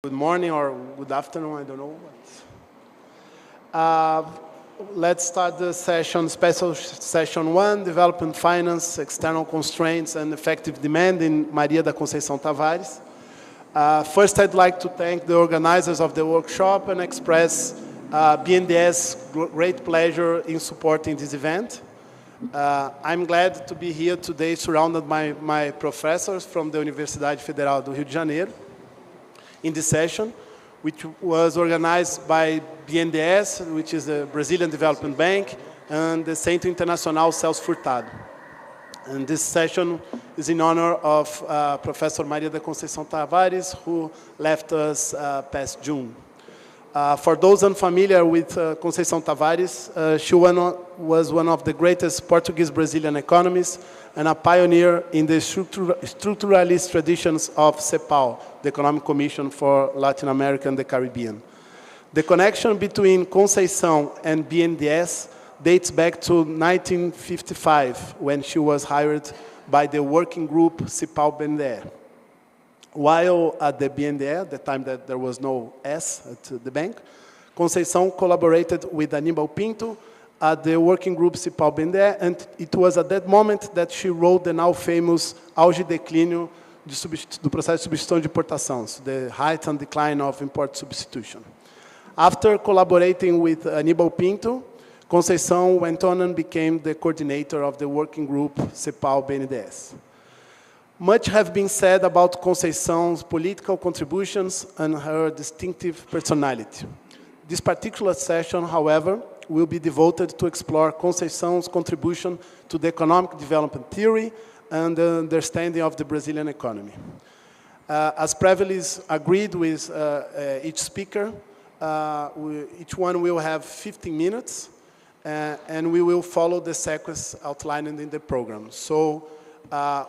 Good morning or good afternoon, I don't know. Let's start the session, special session 1, Development Finance, External Constraints and Effective Demand in Maria da Conceição Tavares. First, I'd like to thank the organizers of the workshop and express BNDES' great pleasure in supporting this event. I'm glad to be here today surrounded by my professors from the Universidade Federal do Rio de Janeiro in this session, which was organized by BNDES, which is the Brazilian Development Bank, and the Centro Internacional Celso Furtado. And this session is in honor of Professor Maria da Conceição Tavares, who left us past June. For those unfamiliar with Conceição Tavares, she was one of the greatest Portuguese-Brazilian economists and a pioneer in the structuralist traditions of CEPAL, the Economic Commission for Latin America and the Caribbean. The connection between Conceição and BNDES dates back to 1955, when she was hired by the working group CEPAL-BNDES. While at the BNDES, at the time that there was no S at the bank, Conceição collaborated with Aníbal Pinto at the working group CEPAL-BNDES, and it was at that moment that she wrote the now famous Auge e Declínio do processo de substituição de importação, so the height and decline of import substitution. After collaborating with Aníbal Pinto, Conceição went on and became the coordinator of the working group CEPAL-BNDES. Much have been said about Conceição's political contributions and her distinctive personality. This particular session, however, will be devoted to explore Conceição's contribution to the economic development theory and the understanding of the Brazilian economy. As previously agreed with each speaker, each one will have 15 minutes, and we will follow the sequence outlined in the program. So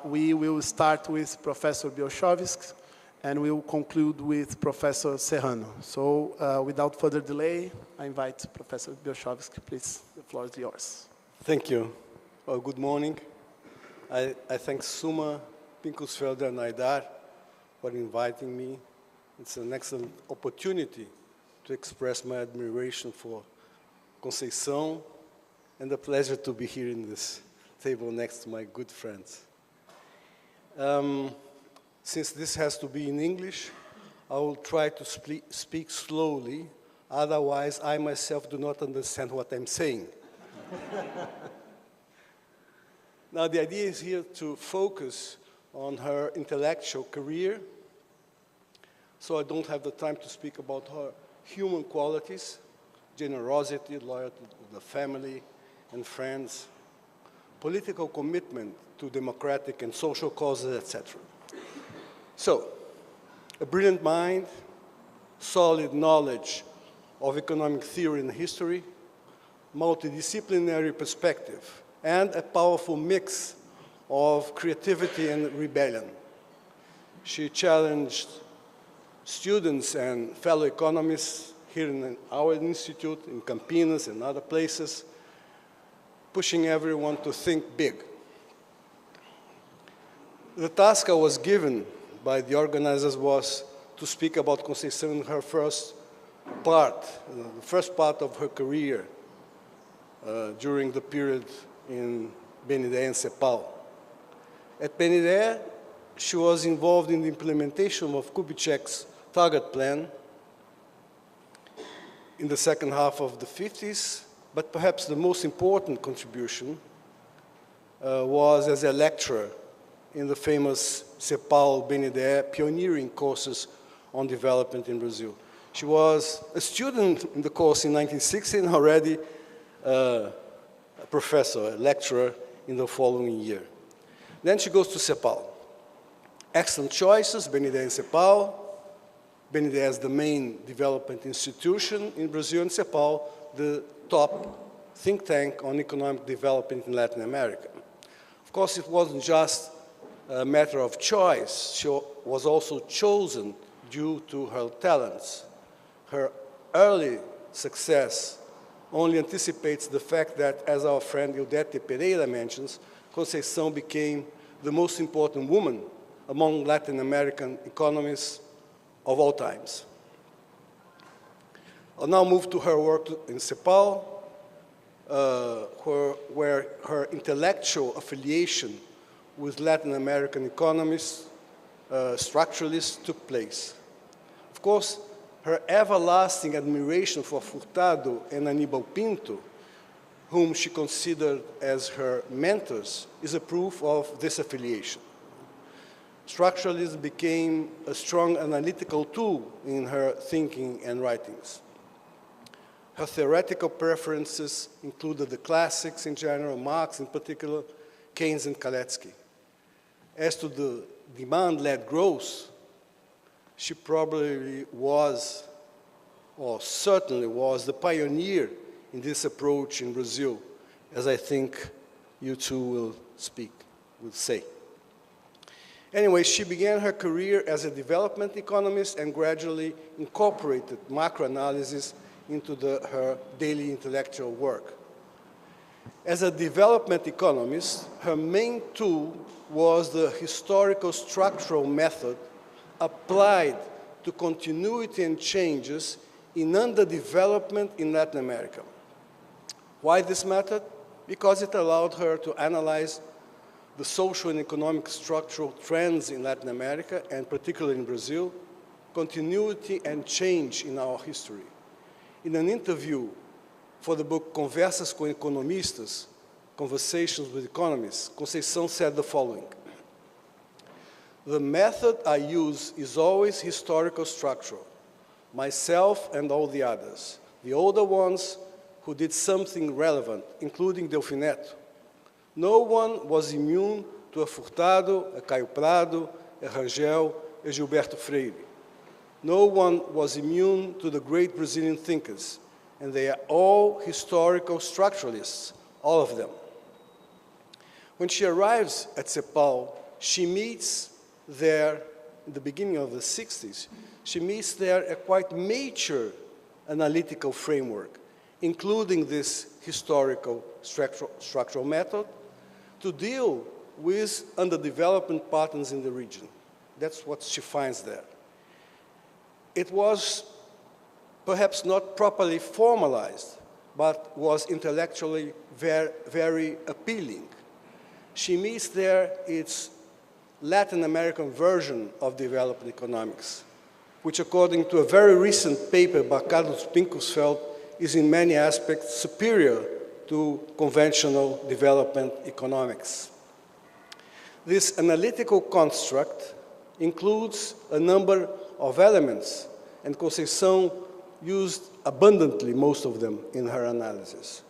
we will start with Professor Bielschowsky, and we will conclude with Professor Serrano. So without further delay, I invite Professor Bielschowsky, please. The floor is yours. Thank you. Well, good morning. I thank Suma, Pinkusfelder, and Aidar for inviting me. It's an excellent opportunity to express my admiration for Conceição, and a pleasure to be here in this table next to my good friends. Since this has to be in English, I will try to speak slowly, otherwise I myself do not understand what I'm saying. Now the idea is here to focus on her intellectual career, so I don't have the time to speak about her human qualities, generosity, loyalty to the family and friends, political commitment to democratic and social causes, etc. So, a brilliant mind, solid knowledge of economic theory and history, multidisciplinary perspective, and a powerful mix of creativity and rebellion. She challenged students and fellow economists here in our institute, in Campinas and other places, pushing everyone to think big. The task I was given by the organizers was to speak about Conceição in her first part, the first part of her career during the period in BNDES and CEPAL. At BNDES, she was involved in the implementation of Kubitschek's target plan in the second half of the 50s, but perhaps the most important contribution was as a lecturer in the famous CEPAL-BNDES pioneering courses on development in Brazil. She was a student in the course in 1960 and already a professor, a lecturer in the following year. Then she goes to CEPAL. Excellent choices, BNDES and CEPAL. BNDES, the main development institution in Brazil, and CEPAL, the top think tank on economic development in Latin America. Of course, it wasn't just a matter of choice. She was also chosen due to her talents. Her early success only anticipates the fact that, as our friend Ildete Pereira mentions, Conceição became the most important woman among Latin American economists of all times. I'll now move to her work in CEPAL, where her intellectual affiliation with Latin American economists, structuralists, took place. Of course, her everlasting admiration for Furtado and Aníbal Pinto, whom she considered as her mentors, is a proof of this affiliation. Structuralism became a strong analytical tool in her thinking and writings. Her theoretical preferences included the classics in general, Marx in particular, Keynes and Kalecki. As to the demand-led growth, she probably was, or certainly was, the pioneer in this approach in Brazil, as I think you two will say. Anyway, she began her career as a development economist and gradually incorporated macroanalysis into her daily intellectual work. As a development economist, her main tool was the historical structural method applied to continuity and changes in underdevelopment in Latin America. Why this method? Because it allowed her to analyze the social and economic structural trends in Latin America, and particularly in Brazil, continuity and change in our history. In an interview for the book Conversas com Economistas, Conversations with Economists, Conceição said the following: "The method I use is always historical structural, myself and all the others, the older ones who did something relevant, including Delfineto. No one was immune to a Furtado, a Caio Prado, a Rangel, a Gilberto Freire. No one was immune to the great Brazilian thinkers, and they are all historical structuralists, all of them." When she arrives at CEPAL, she meets there, in the beginning of the 60s, she meets there a quite mature analytical framework, including this historical structural method, to deal with underdevelopment patterns in the region. That's what she finds there. It was perhaps not properly formalized, but was intellectually very appealing. She meets there its Latin American version of development economics, which according to a very recent paper by Carlos Pinkusfeld is in many aspects superior to conventional development economics. This analytical construct includes a number of elements, and Conceição used abundantly most of them in her analysis.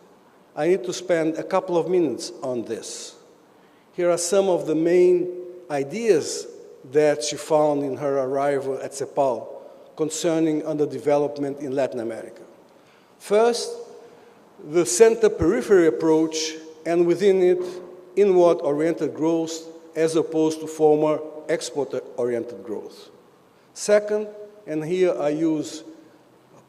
I need to spend a couple of minutes on this. Here are some of the main ideas that she found in her arrival at CEPAL concerning underdevelopment in Latin America. First, the center-periphery approach, and within it, inward-oriented growth as opposed to former export-oriented growth. Second, and here I use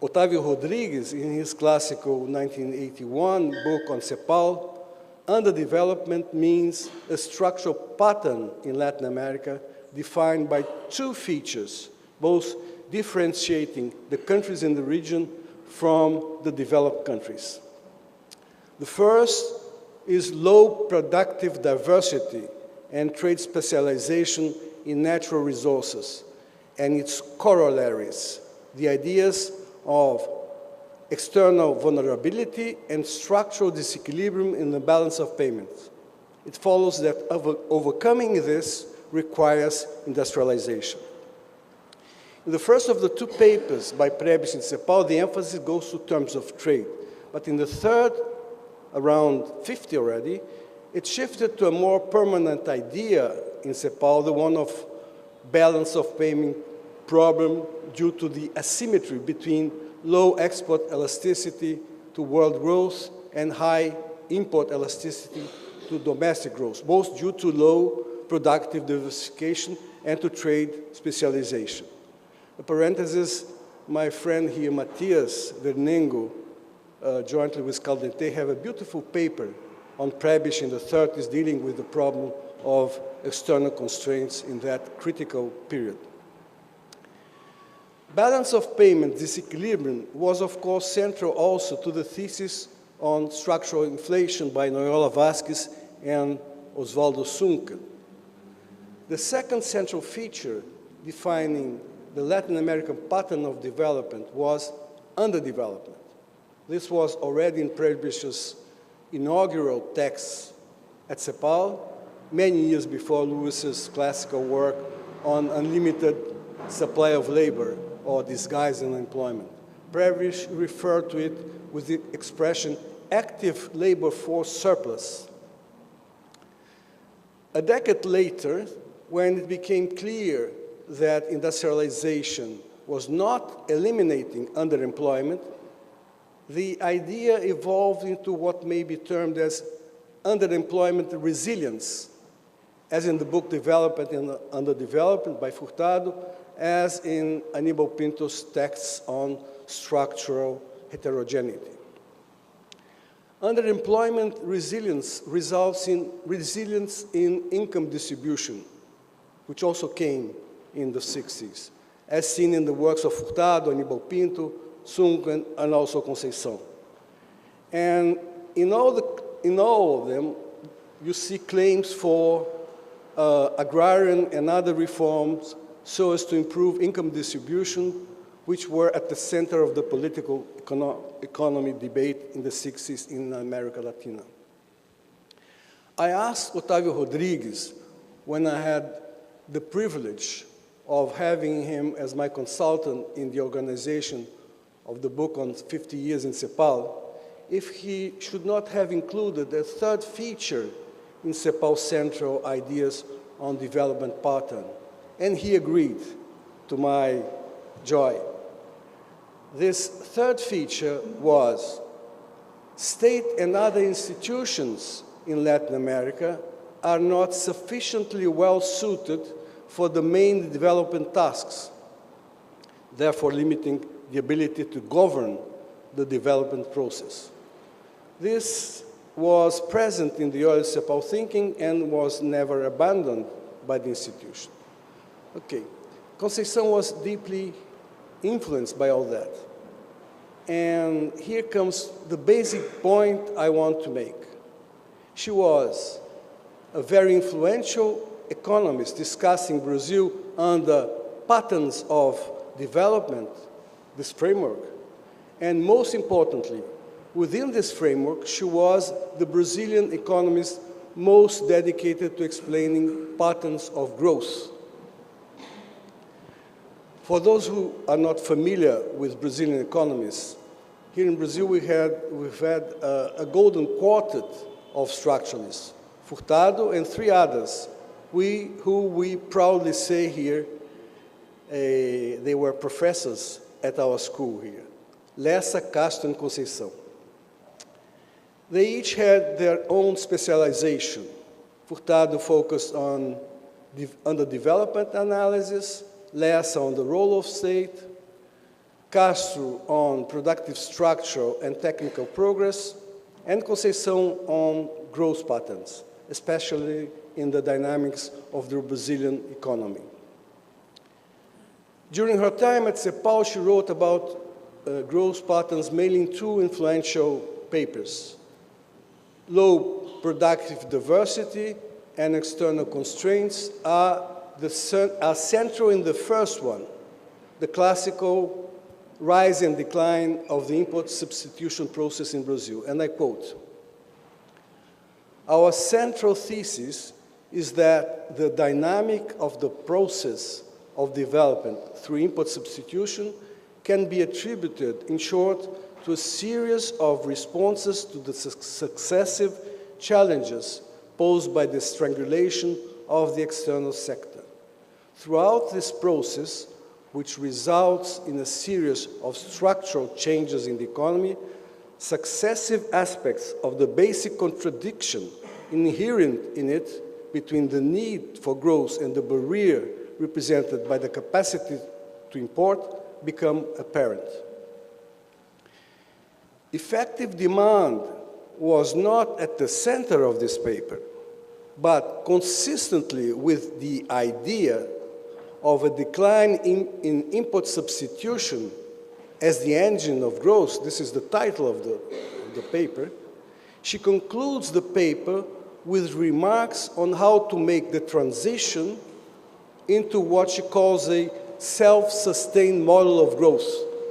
Otávio Rodrigues in his classical 1981 book on CEPAL, underdevelopment means a structural pattern in Latin America defined by two features, both differentiating the countries in the region from the developed countries. The first is low productive diversity and trade specialization in natural resources, and its corollaries, the ideas of external vulnerability and structural disequilibrium in the balance of payments. It follows that overcoming this requires industrialization. In the first of the two papers by Prebis and CEPAL, the emphasis goes to terms of trade. But in the third, around 50 already, it shifted to a more permanent idea in CEPAL, the one of balance of payment problem due to the asymmetry between low export elasticity to world growth and high import elasticity to domestic growth, both due to low productive diversification and to trade specialization. A parenthesis, my friend here, Matthias Vernengo, jointly with Caldente, have a beautiful paper on Prebisch in the 30s dealing with the problem of external constraints in that critical period. Balance of payment disequilibrium was, of course, central also to the thesis on structural inflation by Noyola Vasquez and Osvaldo Sunken. The second central feature defining the Latin American pattern of development was underdevelopment. This was already in Prebisch's inaugural text at CEPAL, many years before Lewis's classical work on unlimited supply of labor or disguised unemployment. Prebisch referred to it with the expression active labor force surplus. A decade later, when it became clear that industrialization was not eliminating underemployment, the idea evolved into what may be termed as underemployment resilience, as in the book Development and Underdevelopment by Furtado, as in Aníbal Pinto's texts on structural heterogeneity. Underemployment resilience results in resilience in income distribution, which also came in the 60s, as seen in the works of Furtado, Aníbal Pinto, Sunken, and also Conceição. And in all of them, you see claims for agrarian and other reforms so as to improve income distribution, which were at the center of the political economy debate in the 60s in America Latina. I asked Otávio Rodrigues, when I had the privilege of having him as my consultant in the organization of the book on 50 years in CEPAL, if he should not have included a third feature in CEPAL's central ideas on development pattern. And he agreed, to my joy. This third feature was state and other institutions in Latin America are not sufficiently well suited for the main development tasks, therefore limiting the ability to govern the development process. This was present in the early CEPAL thinking and was never abandoned by the institution. Okay, Conceição was deeply influenced by all that. And here comes the basic point I want to make. She was a very influential economist discussing Brazil under patterns of development, this framework. And most importantly, within this framework, she was the Brazilian economist most dedicated to explaining patterns of growth. For those who are not familiar with Brazilian economists, here in Brazil we've had a golden quartet of structuralists, Furtado and three others, who we proudly say here they were professors at our school here, Lessa, Castro, and Conceição. They each had their own specialization. Furtado focused on underdevelopment analysis, Lessa on the role of state, Castro on productive structural and technical progress, and Conceição on growth patterns, especially in the dynamics of the Brazilian economy. During her time at CEPAL, she wrote about growth patterns mainly in two influential papers: low productive diversity and external constraints are central in the first one, the classical rise and decline of the import substitution process in Brazil. And I quote, "Our central thesis is that the dynamic of the process of development through import substitution can be attributed, in short, to a series of responses to the successive challenges posed by the strangulation of the external sector. Throughout this process, which results in a series of structural changes in the economy, successive aspects of the basic contradiction inherent in it between the need for growth and the barrier represented by the capacity to import become apparent. Effective demand was not at the center of this paper, but consistently with the idea of a decline in import substitution as the engine of growth, this is the title of the paper, she concludes the paper with remarks on how to make the transition into what she calls a self-sustained model of growth.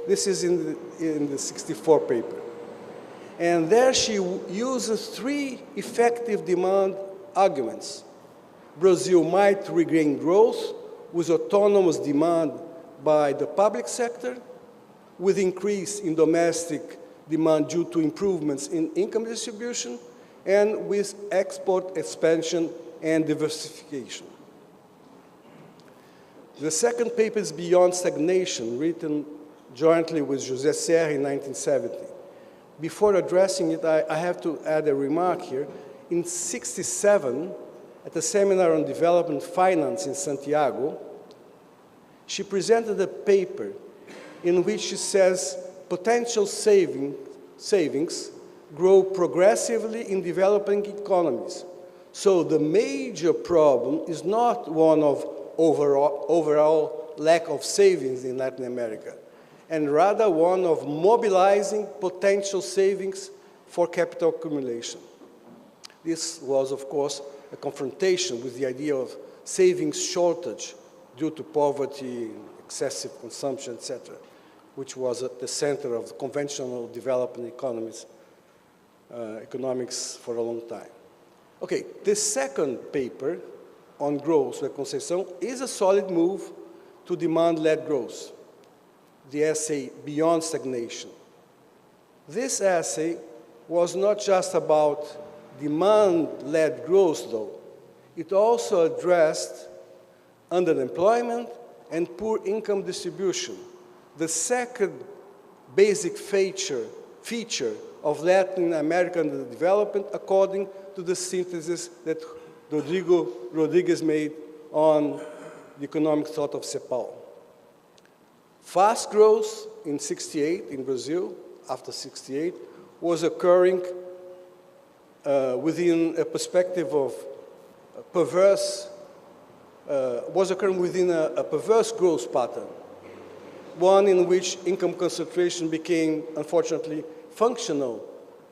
This is in the 64 paper. And there she uses three effective demand arguments. Brazil might regain growth with autonomous demand by the public sector, with increase in domestic demand due to improvements in income distribution, and with export expansion and diversification. The second paper is Beyond Stagnation, written jointly with José Serra in 1970. Before addressing it, I have to add a remark here. In '67, at a seminar on development finance in Santiago, she presented a paper in which she says potential savings grow progressively in developing economies. So the major problem is not one of overall lack of savings in Latin America, and rather one of mobilizing potential savings for capital accumulation. This was, of course, a confrontation with the idea of savings shortage due to poverty, excessive consumption, etc., which was at the center of the conventional development economics for a long time. Okay, this second paper on growth by Conceição is a solid move to demand-led growth, the essay Beyond Stagnation. This essay was not just about demand-led growth, though. It also addressed underemployment and poor income distribution, the second basic feature of Latin American development, according to the synthesis that Rodrigues made on the economic thought of CEPAL. Fast growth in '68 in Brazil, after '68, was occurring within a perspective of within a perverse growth pattern, one in which income concentration became, unfortunately, functional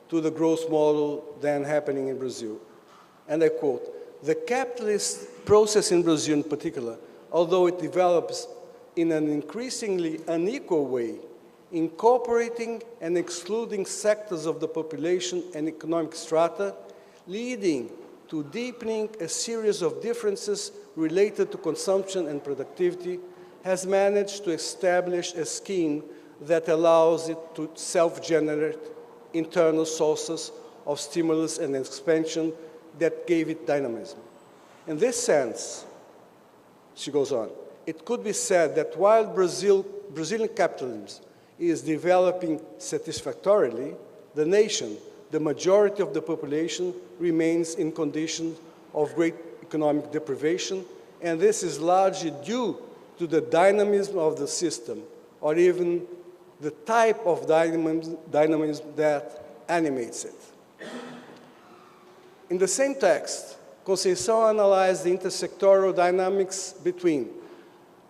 to the growth model then happening in Brazil. And I quote, "The capitalist process in Brazil in particular, although it develops in an increasingly unequal way, incorporating and excluding sectors of the population and economic strata, leading to deepening a series of differences related to consumption and productivity, has managed to establish a scheme that allows it to self-generate internal sources of stimulus and expansion that gave it dynamism. In this sense," she goes on, "it could be said that while Brazilian capitalism is developing satisfactorily, the nation, the majority of the population, remains in conditions of great economic deprivation, and this is largely due to the dynamism of the system, or even the type of dynamism that animates it." In the same text, Conceição analyzed the intersectoral dynamics between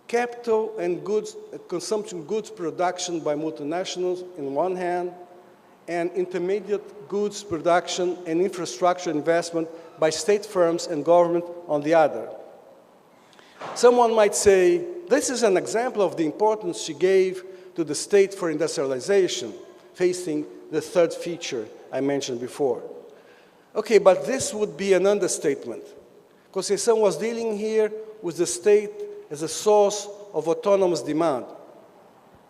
capital and consumption goods production by multinationals on one hand, and intermediate goods production and infrastructure investment by state firms and government on the other. Someone might say, this is an example of the importance she gave to the state for industrialization, facing the third feature I mentioned before. Okay, but this would be an understatement. Conceição was dealing here with the state as a source of autonomous demand.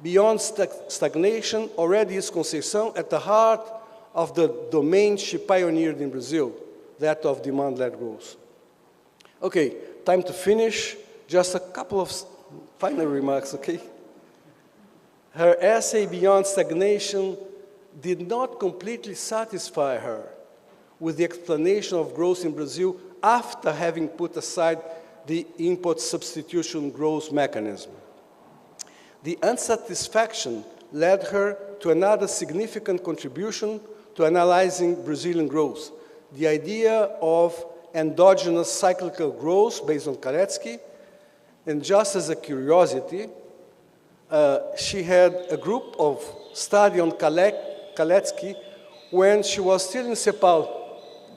Beyond stagnation already is Conceição at the heart of the domain she pioneered in Brazil, that of demand-led growth. Okay, time to finish. Just a couple of final remarks, okay? Her essay, Beyond Stagnation, did not completely satisfy her with the explanation of growth in Brazil after having put aside the import substitution growth mechanism. The unsatisfaction led her to another significant contribution to analyzing Brazilian growth, the idea of endogenous cyclical growth based on Karetsky. And just as a curiosity, she had a group of study on Karetsky when she was still in CEPAL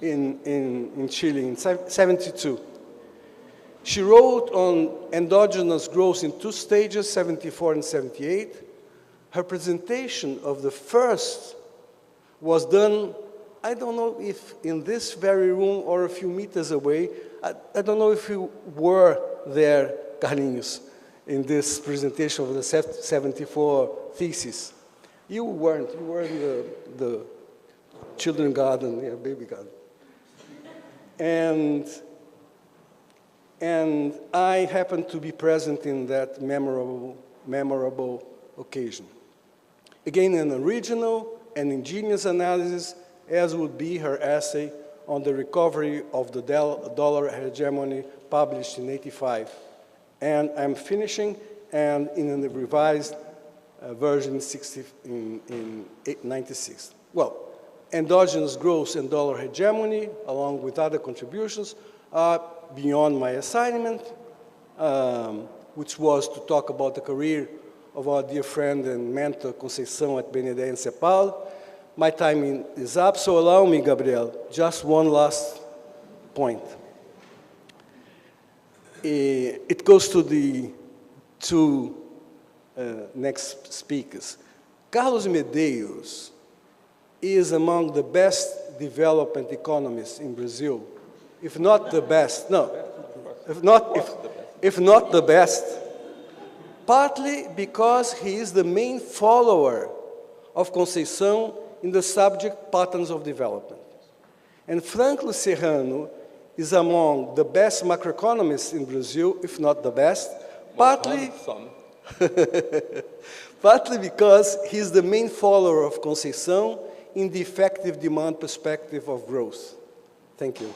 in Chile in 72. She wrote on endogenous growth in 2 stages, 74 and 78. Her presentation of the first was done, I don't know if in this very room or a few meters away. I don't know if you were there, Carlinhos, in this presentation of the 74 thesis. You weren't. You were in the children garden, yeah, baby garden. And I happened to be present in that memorable occasion. Again, an original and ingenious analysis, as would be her essay on the recovery of the dollar hegemony published in '85. And I'm finishing, and in a revised version in 96. Well, endogenous growth and dollar hegemony, along with other contributions, are beyond my assignment, which was to talk about the career of our dear friend and mentor, Conceição at BNDES and CEPAL. My time is up, so allow me, Gabriel, just one last point. It goes to the 2 next speakers. Carlos Medeiros is among the best development economists in Brazil, if not the best. No, if not the best, partly because he is the main follower of Conceição in the subject patterns of development. And Franklin Serrano is among the best macroeconomists in Brazil, if not the best, partly because he's the main follower of Conceição in the effective demand perspective of growth. Thank you.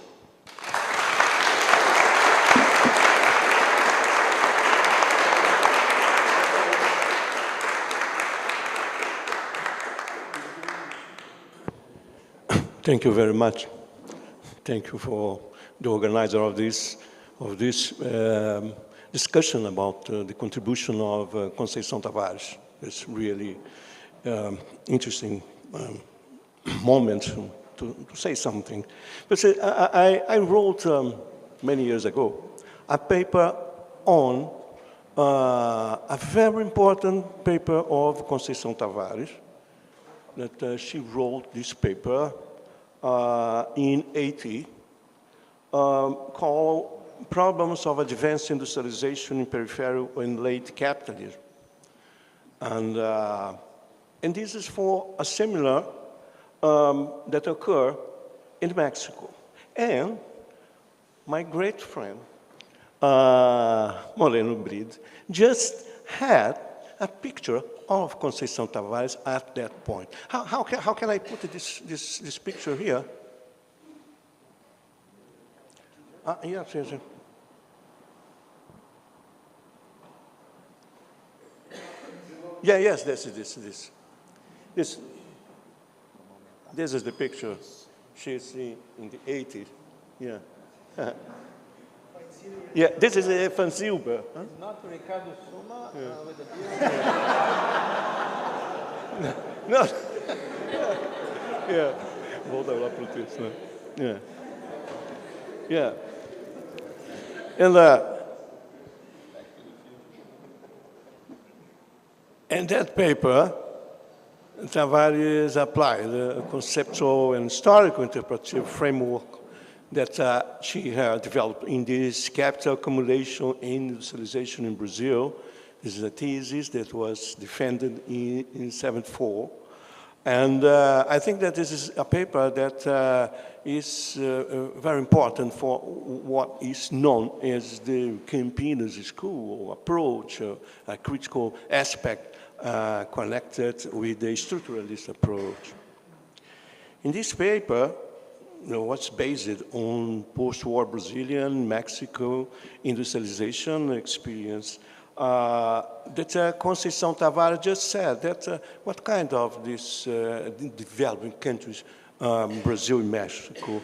Thank you very much. Thank you for the organizer of this discussion about the contribution of Conceição Tavares. It's really interesting moment to say something. But I wrote many years ago a paper on a very important paper of Conceição Tavares, that she wrote this paper in 80, called Problems of Advanced Industrialization in Peripheral and Late Capitalism. And this is for a seminar that occurred in Mexico. And my great friend, Moreno Bride, just had a picture of Conceição Tavares at that point. How can I put this picture here? Yes. Yeah, yes, this is the picture. She's in the 80s. Yeah. Yeah, this is a Van Zilber. Huh? It's not Ricardo Suma with the beard? No. Yeah. Volta lá para o texto, né? Yeah. Yeah. And that paper, Tavares applied a conceptual and historical interpretive framework that she had developed in this capital accumulation and industrialization in Brazil. This is a thesis that was defended in 74. And I think that this is a paper that is very important for what is known as the Campinas school approach, a critical aspect connected with the structuralist approach. In this paper, what's based on post-war Brazilian, Mexico industrialization experience, that Conceição Tavares just said, that what kind of these developing countries, Brazil and Mexico,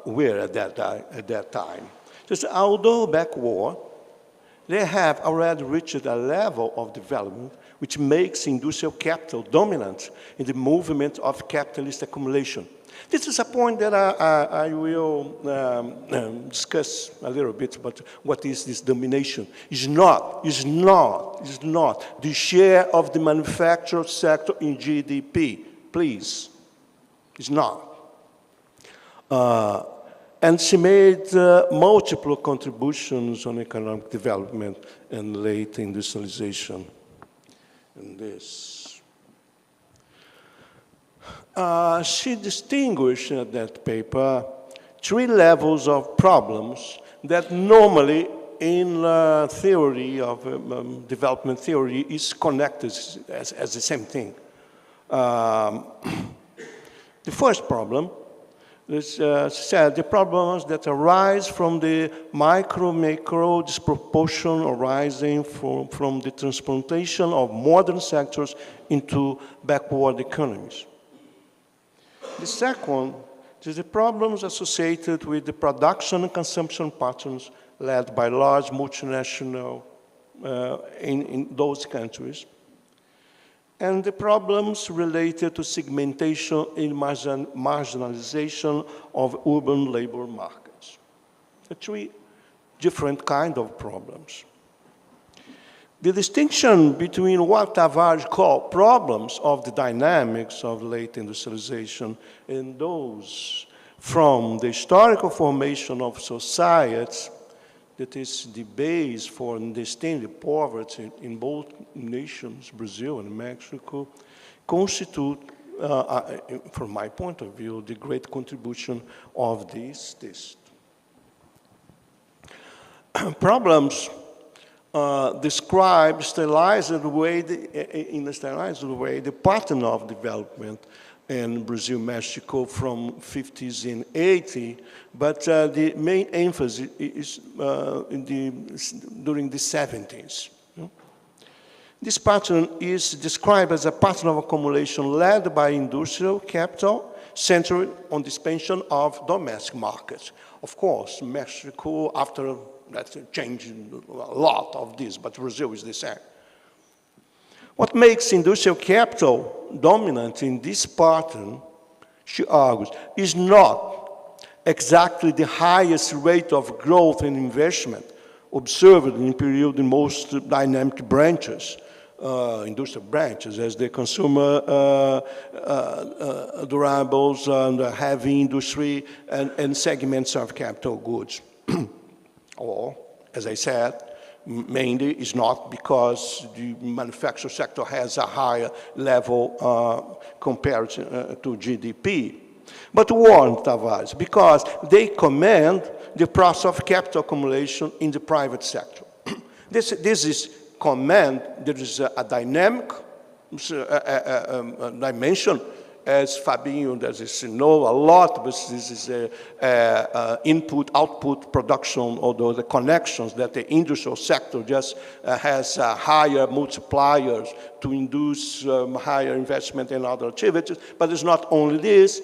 were at that time. Just although backward, they have already reached a level of development which makes industrial capital dominant in the movement of capitalist accumulation. This is a point that I will discuss a little bit, but what is this domination? Is not the share of the manufacturing sector in GDP, please. It's not. And she made multiple contributions on economic development and late industrialization. And this. She distinguished in that paper 3 levels of problems that normally in theory of development theory is connected as the same thing. The first problem is, said, the problems that arise from the micro-macro disproportion arising from the transplantation of modern sectors into backward economies. The second is the problems associated with the production and consumption patterns led by large multinational in those countries, and the problems related to segmentation and marginalization of urban labor markets. The 3 different kinds of problems. The distinction between what Tavares called problems of the dynamics of late industrialization and those from the historical formation of societies, that is the base for understanding poverty in both nations, Brazil and Mexico, constitute, from my point of view, the great contribution of this test. Problems describe in a stylized way the pattern of development in Brazil, Mexico from 50s and 80s, but the main emphasis is during the 70s. This pattern is described as a pattern of accumulation led by industrial capital centered on the expansion of domestic markets. Of course, Mexico, after that, changed a lot of this, but Brazil is the same. What makes industrial capital dominant in this pattern, she argues, is not exactly the highest rate of growth and investment observed in period in most dynamic branches, industrial branches, as the consumer durables and heavy industry and segments of capital goods. Or, as I said, mainly is not because the manufacturing sector has a higher level compared to GDP, but warned Tavares because they command the process of capital accumulation in the private sector. This is command. There is a dynamic dimension, as Fabinho does know a lot, but this is input-output production, although the connections that the industrial sector just has higher multipliers to induce higher investment in other activities. But it's not only this,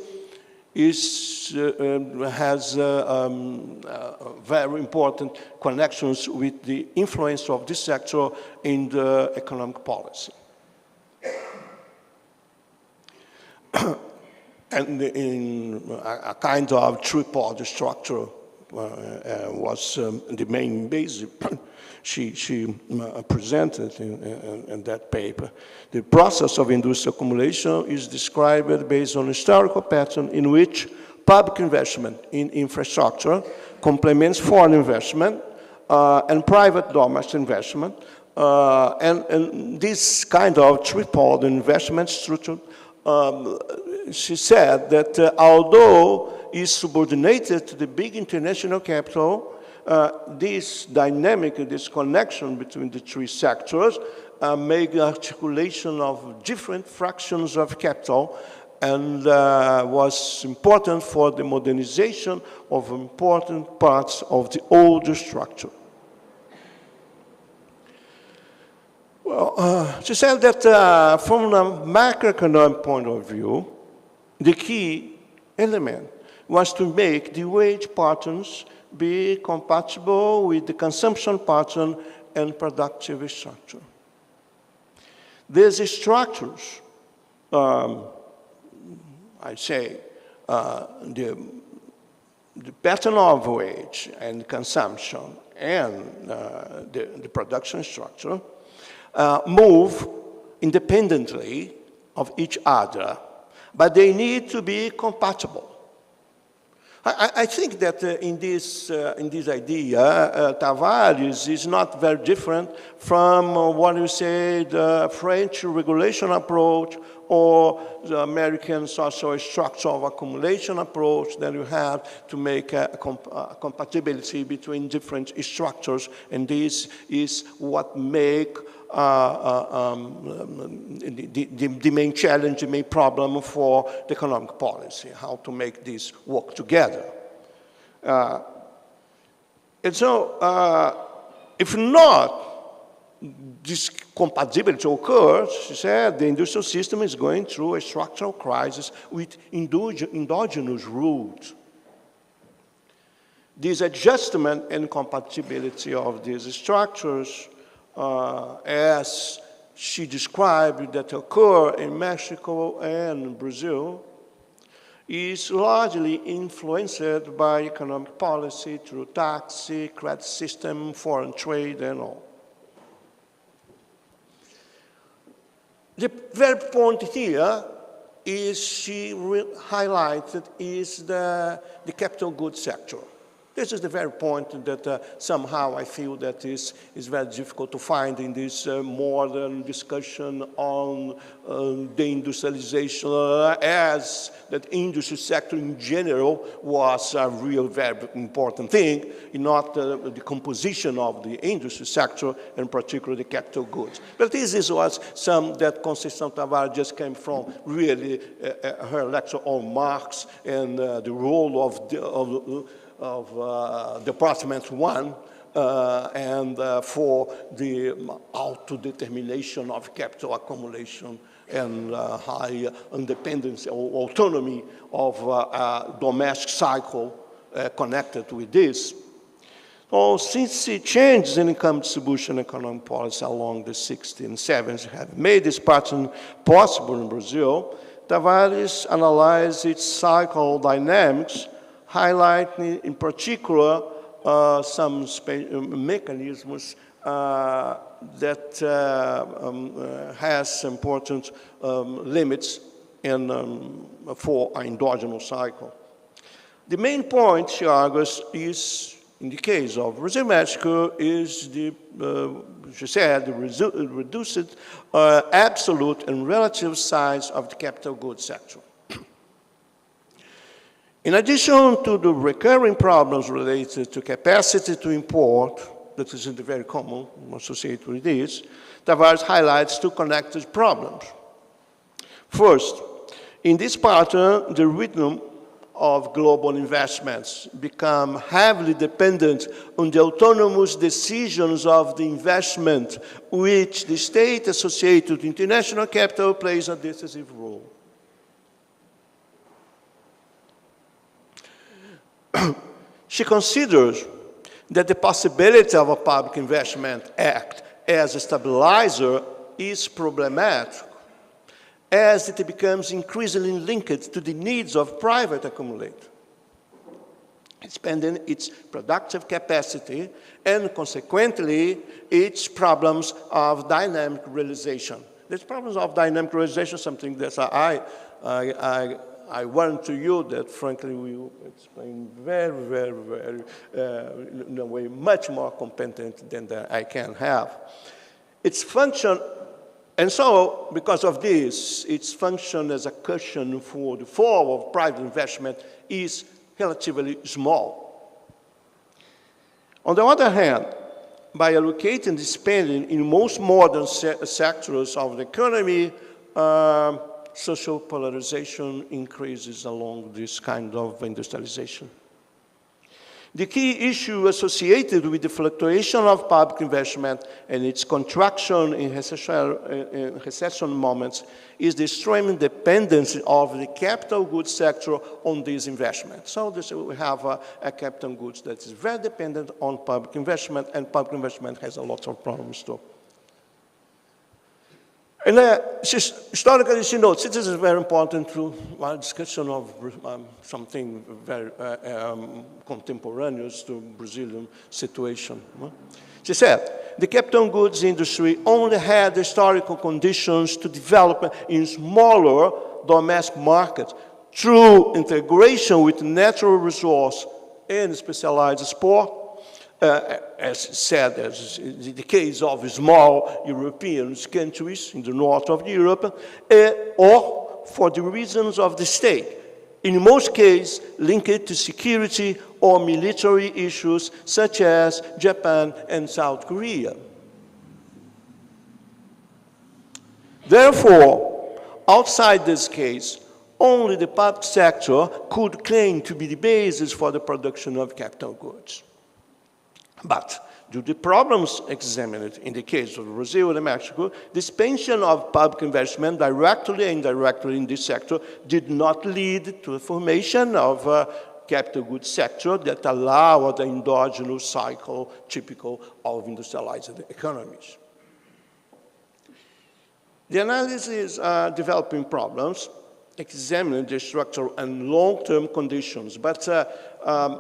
it has very important connections with the influence of this sector in the economic policy. And in a kind of tripod structure was the main basis she presented in that paper. The process of industrial accumulation is described based on a historical pattern in which public investment in infrastructure complements foreign investment and private domestic investment. And this kind of tripod investment structure, she said that although it's subordinated to the big international capital, this dynamic, this connection between the 3 sectors make articulation of different fractions of capital and was important for the modernization of important parts of the older structure. She said that from a macroeconomic point of view, the key element was to make the wage patterns be compatible with the consumption pattern and productive structure. These structures, I say, the pattern of wage and consumption and the production structure move independently of each other, but they need to be compatible. I think that in this idea, Tavares is not very different from what you say, the French regulation approach or the American social structural accumulation approach that you have to make a compatibility between different structures, and this is what make the main challenge, the main problem for the economic policy, how to make this work together. And so, if not, this compatibility occurs, she said, the industrial system is going through a structural crisis with endogenous roots. This adjustment and compatibility of these structures, as she described, that occur in Mexico and Brazil, is largely influenced by economic policy through tax, credit system, foreign trade, and all. The very point here is she highlighted is the capital goods sector. This is the very point that somehow I feel that is very difficult to find in this modern discussion on deindustrialization, as that industry sector in general was a real very important thing, not the composition of the industry sector, and particularly the capital goods. But this was some that Conceição Tavares just came from, really her lecture on Marx and the role of Department 1 and for the auto-determination of capital accumulation and high independence or autonomy of a domestic cycle connected with this. So since the changes in income distribution and economic policy along the 60s and 70s have made this pattern possible in Brazil, Tavares analyzed its cycle dynamics, highlighting in particular some mechanisms that has important limits for an endogenous cycle. The main point, she argues, is, in the case of Brazil, Mexico, is she said, the reduced absolute and relative size of the capital goods sector. In addition to the recurring problems related to capacity to import, that is very common associated with this, Tavares highlights two connected problems. First, in this pattern, the rhythm of global investments become heavily dependent on the autonomous decisions of the investment, which the state associated with international capital plays a decisive role. She considers that the possibility of a public investment act as a stabilizer is problematic, as it becomes increasingly linked to the needs of private accumulator, expanding its productive capacity and consequently its problems of dynamic realization. These problems of dynamic realization, something that I warn to you that, frankly, we will explain very, in a way, much more competent than I can have. Its function, and so, because of this, its function as a cushion for the fall of private investment is relatively small. On the other hand, by allocating the spending in most modern sectors of the economy, social polarization increases along this kind of industrialization. The key issue associated with the fluctuation of public investment and its contraction in recession moments is the extreme dependence of the capital goods sector on these investments. So we have a capital goods that is very dependent on public investment, and public investment has a lot of problems too. And historically, she notes, it is very important to our discussion of something very contemporaneous to Brazilian situation. She said, the capital goods industry only had historical conditions to develop in smaller domestic markets through integration with natural resource and specialized sport, as said, as in the case of small European countries in the north of Europe, or for the reasons of the state, in most cases linked to security or military issues such as Japan and South Korea. Therefore, outside this case, only the public sector could claim to be the basis for the production of capital goods. But due to the problems examined in the case of Brazil and Mexico, the expansion of public investment directly and indirectly in this sector did not lead to the formation of a capital goods sector that allowed the endogenous cycle typical of industrialized economies. The analysis developing problems examining the structural and long-term conditions, but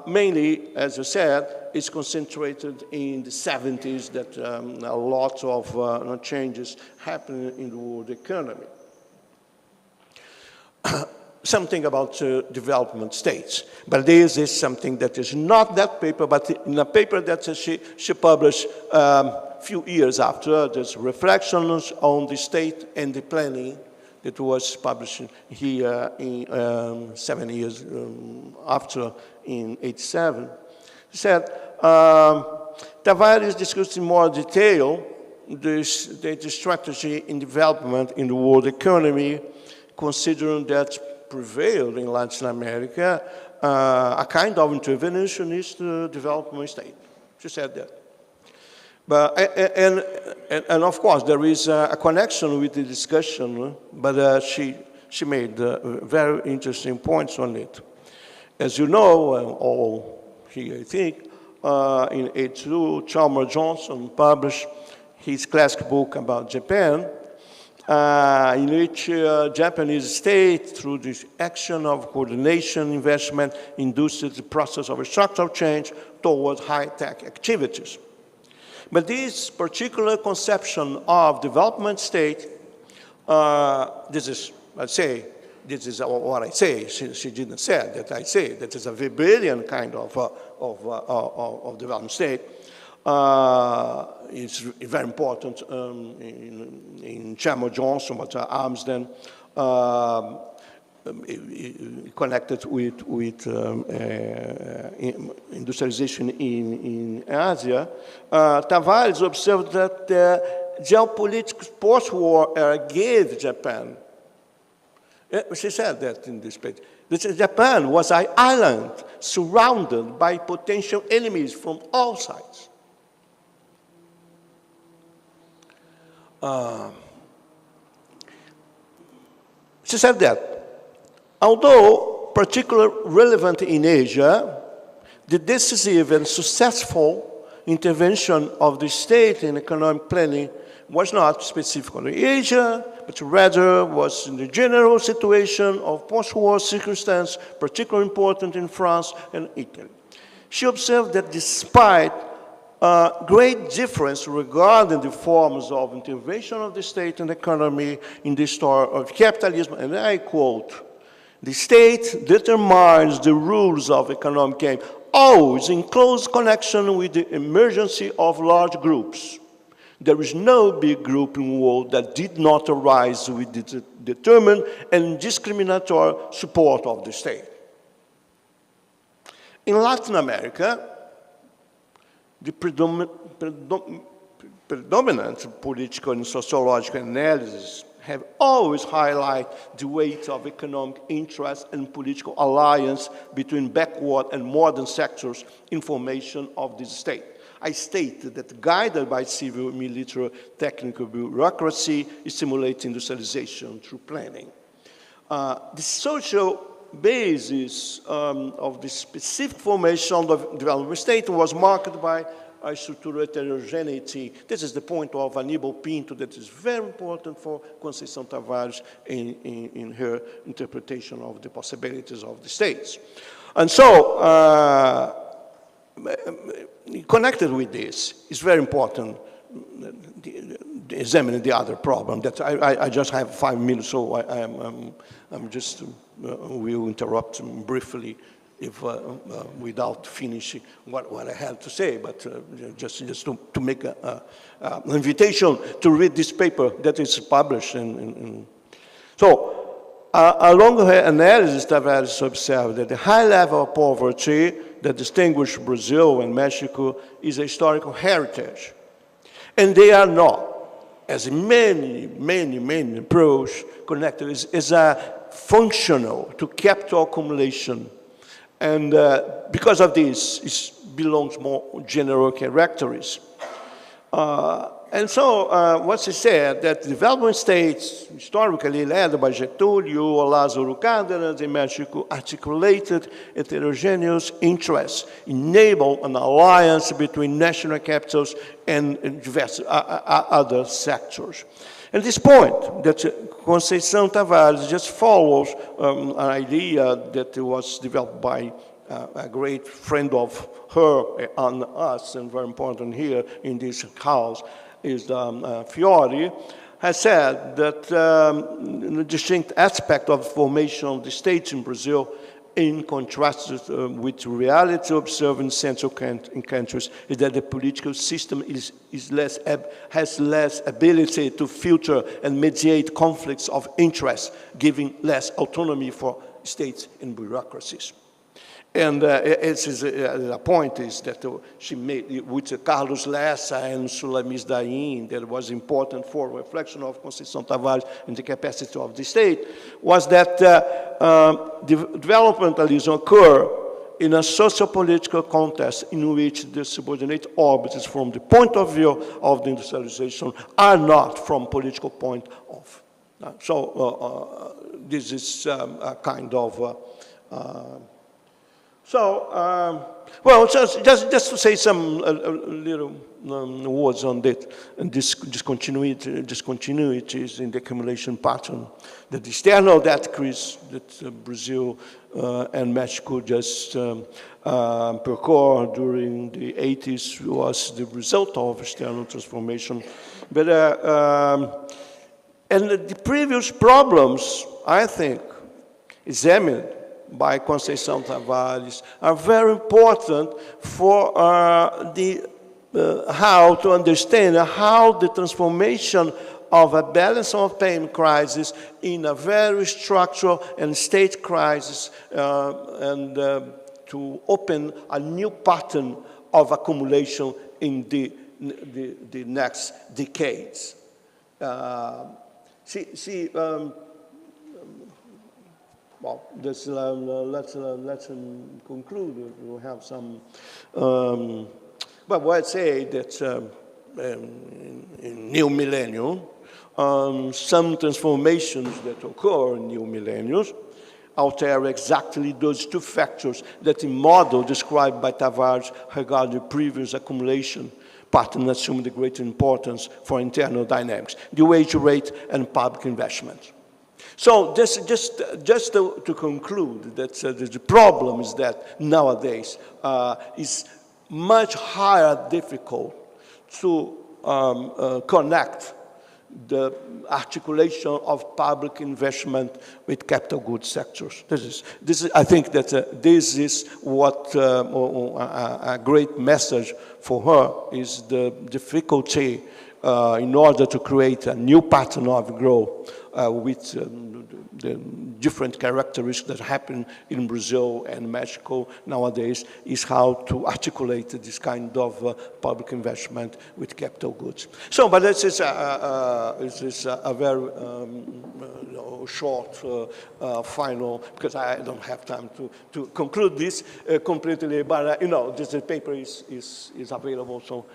mainly, as I said, it's concentrated in the 70s that a lot of changes happened in the world economy. Something about development states, but this is something that is not that paper, but in a paper that she published a few years after, there's reflections on the state and the planning that was published here in 7 years after, in '87. He said, Tavares discussed in more detail the strategy in development in the world economy, considering that prevailed in Latin America a kind of interventionist development state. She said that. But, and of course, there is a connection with the discussion, but she made very interesting points on it. As you know, all here, I think, in '82, Chalmers Johnson published his classic book about Japan, in which Japanese state, through this action of coordination, investment, induced the process of a structural change towards high-tech activities. But this particular conception of development state, this is, I say, this is what I say. She didn't say that. I say that is a Weberian kind of development state. It's very important in Chalmers Johnson, but Amsden connected with industrialization in Asia. Tavares observed that the geopolitical post-war era gave Japan. She said that in this page. That Japan was an island surrounded by potential enemies from all sides. She said that although particularly relevant in Asia, the decisive and successful intervention of the state in economic planning was not specifically in Asia, but rather was in the general situation of post-war circumstance, particularly important in France and Italy. She observed that despite great difference regarding the forms of intervention of the state and economy in the story of capitalism, and I quote, "The state determines the rules of economic game, always in close connection with the emergence of large groups. There is no big group in the world that did not arise with the determined and discriminatory support of the state." In Latin America, the predominant political and sociological analysis have always highlighted the weight of economic interest and political alliance between backward and modern sectors in formation of this state. I stated that guided by civil, military, technical bureaucracy, is stimulating industrialization through planning. The social basis of the specific formation of the development state was marked by a structural heterogeneity. This is the point of Aníbal Pinto that is very important for Conceição Tavares in her interpretation of the possibilities of the states. And so, connected with this, it's very important examining the other problem that I just have 5 minutes, so I'm just will interrupt briefly if without finishing what I had to say, but just to make an invitation to read this paper that is published. So, along her analysis, Tavares observed that the high level of poverty that distinguishes Brazil and Mexico is a historical heritage. And they are not, as many approach connected, is a functional to capital accumulation. And because of this, it belongs more general characteristics. And so, what she said, that development states, historically led by Getúlio or Lázaro Cárdenas in Mexico, articulated heterogeneous interests, enable an alliance between national capitals and diverse other sectors. And this point, that Conceição Tavares just follows an idea that was developed by a great friend of her and us, and very important here in this house, is Fiore, has said that the distinct aspect of the formation of the states in Brazil, in contrast with reality observed in central countries, is that the political system has less ability to filter and mediate conflicts of interest, giving less autonomy for states and bureaucracies. And a point is that she made with Carlos Lessa and Sulamis Daim, that was important for reflection of Conceição Tavares in the capacity of the state, was that developmentalism occur in a socio-political context in which the subordinate orbits from the point of view of the industrialization are not from political point of. This is a kind of well, just to say some little words on that, and discontinuities in the accumulation pattern. The external debt increase that Brazil and Mexico just percored during the 80s was the result of external transformation. But and the previous problems, I think, examined by Conceição Tavares are very important for how to understand how the transformation of a balance of payment crisis in a very structural and state crisis and to open a new pattern of accumulation in the next decades. Well, let's conclude. We'll have some. But what I'd say that in new millennium, some transformations that occur in new millennium alter exactly those two factors that the model described by Tavares regarding previous accumulation pattern assumed the greater importance for internal dynamics, the wage rate and public investment. So just to conclude that the problem is that nowadays it's much higher difficult to connect the articulation of public investment with capital goods sectors. This is I think that this is what a great message for her is the difficulty in order to create a new pattern of growth with the different characteristics that happen in Brazil and Mexico nowadays, is how to articulate this kind of public investment with capital goods. So, but this is a very short final, because I don't have time to conclude this completely, but this paper is available, so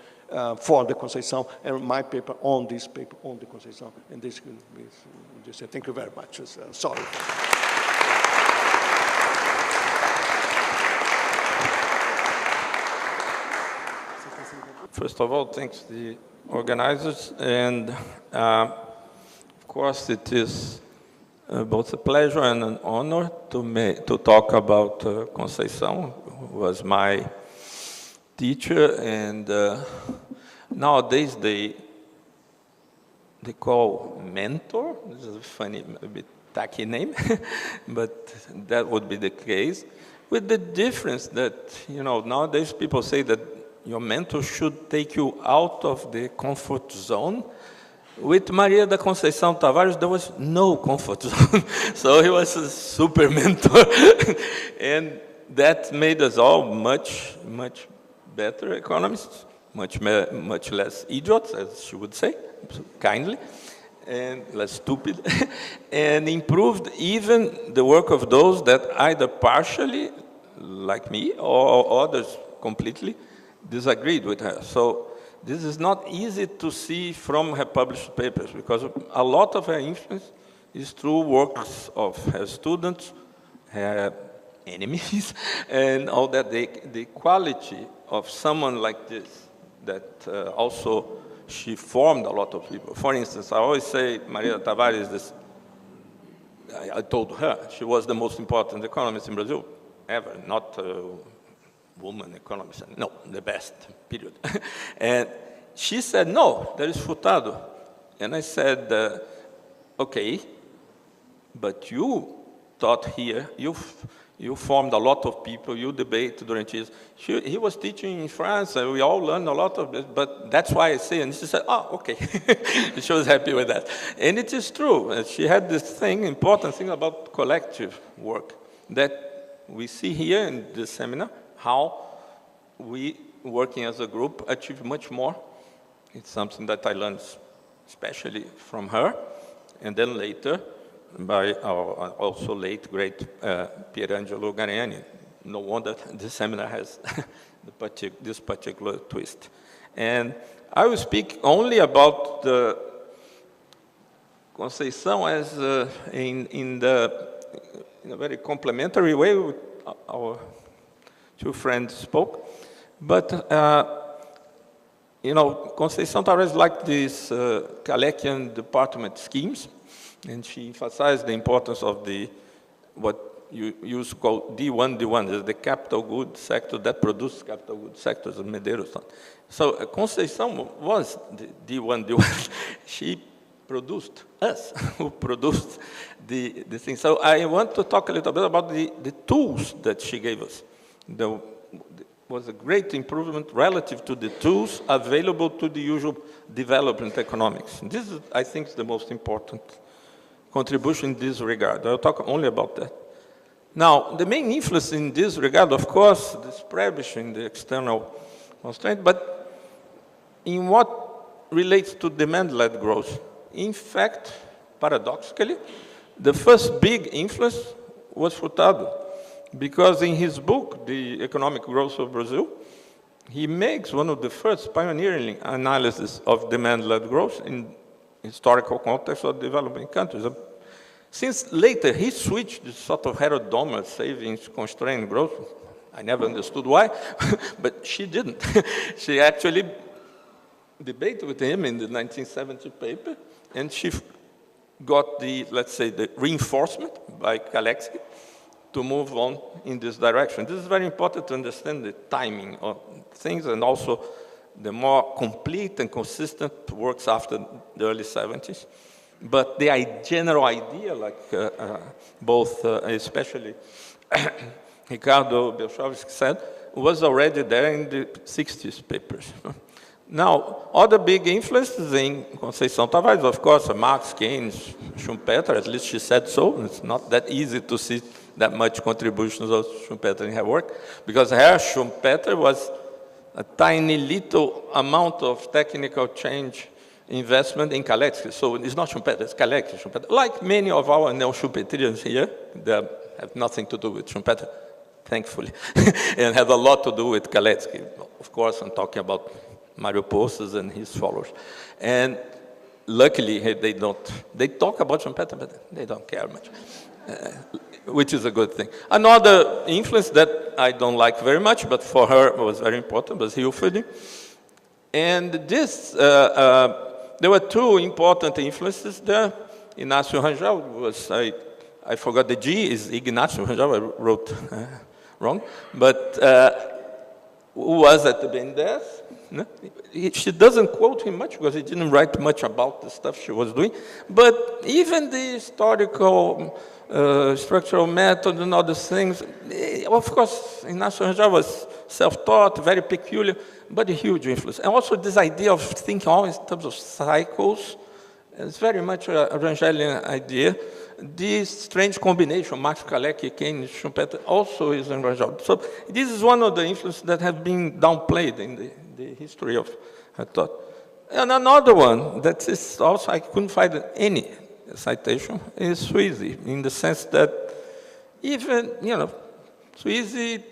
for the Conceição, and my paper on this paper on the Conceição, and this can be just thank you very much. Sorry. First of all, thanks to the organizers, and of course it is both a pleasure and an honor to talk about Conceição, who was my teacher, and nowadays they call mentor. This is a funny, a bit tacky name, but that would be the case, with the difference that, nowadays people say that your mentor should take you out of the comfort zone. With Maria da Conceição Tavares, there was no comfort zone. So he was a super mentor. And that made us all much, much better economists, much less idiots, as she would say, kindly, and less stupid, and improved even the work of those that either partially, like me, or others completely, disagreed with her. So this is not easy to see from her published papers, because a lot of her influence is through works of her students, her enemies, and all that. The quality of someone like this, that also she formed a lot of people. For instance, I always say Maria Tavares, I told her, she was the most important economist in Brazil ever, not woman economist, no, the best, period. And she said, no, there is Furtado. And I said, okay, but you taught here, you formed a lot of people, you debate during years. He was teaching in France, and we all learned a lot of it, but that's why I say, and she said, oh, okay. She was happy with that. And it is true. She had this thing, important thing about collective work that we see here in this seminar, how we, working as a group, achieve much more. It's something that I learned especially from her, and then later by our also late, great Pierangelo Gariani. No wonder this seminar has this particular twist. And I will speak only about the Conceição as in a very complementary way with our two friends spoke. But, Conceição Tavares liked these Kalekian department schemes, and she emphasized the importance of what you used to call D1, the capital goods sector that produces capital goods sectors of Medeiros. So Conceição was the D1. She produced us, who produced the thing. So I want to talk a little bit about the tools that she gave us. There was a great improvement relative to the tools available to the usual development economics. This is, I think, is the most important contribution in this regard. I'll talk only about that. Now, the main influence in this regard, of course, the spreadsheet in the external constraint, but in what relates to demand-led growth. In fact, paradoxically, the first big influence was Furtado, because in his book, The Economic Growth of Brazil, he makes one of the first pioneering analysis of demand-led growth in historical context of developing countries. Since later, he switched to sort of Harold Dahmer savings constrained growth. I never understood why, but she didn't. She actually debated with him in the 1970 paper, and she got the, let's say, the reinforcement by Kaleksky to move on in this direction. This is very important to understand the timing of things, and also the more complete and consistent works after the early 70s. But the general idea, like both, especially Ricardo Bielschowsky said, was already there in the 60s papers. Now, other big influences in Conceição Tavares, of course, Marx, Keynes, Schumpeter, at least she said so. It's not that easy to see that much contributions of Schumpeter in her work, because her Schumpeter was a tiny little amount of technical change investment in Kalecki. So it's not Schumpeter, it's Kalecki, Schumpeter. Like many of our neo-Schumpeterians here, they have nothing to do with Schumpeter, thankfully, and have a lot to do with Kalecki. Of course, I'm talking about Mario Posses and his followers. And luckily, they talk about Schumpeter, but they don't care much, which is a good thing. Another influence that I don't like very much, but for her was very important, was IE-UFRJ. And this, there were two important influences there. Inácio Rangel was, I forgot the G, is Ignacio Rangel, I wrote wrong, but who was at the BNDES. No? She doesn't quote him much because he didn't write much about the stuff she was doing, but even the historical structural method and other things, of course, Inácio Rangel was self-taught, very peculiar, but a huge influence. And also this idea of thinking always in terms of cycles, it's very much a Rangelian idea. This strange combination, Marx, Kalecki, Keynes, Schumpeter, also is in Rangel. So this is one of the influences that have been downplayed in the history of her thought. And another one that is also, I couldn't find any citation, is Sweezy, in the sense that even, Sweezy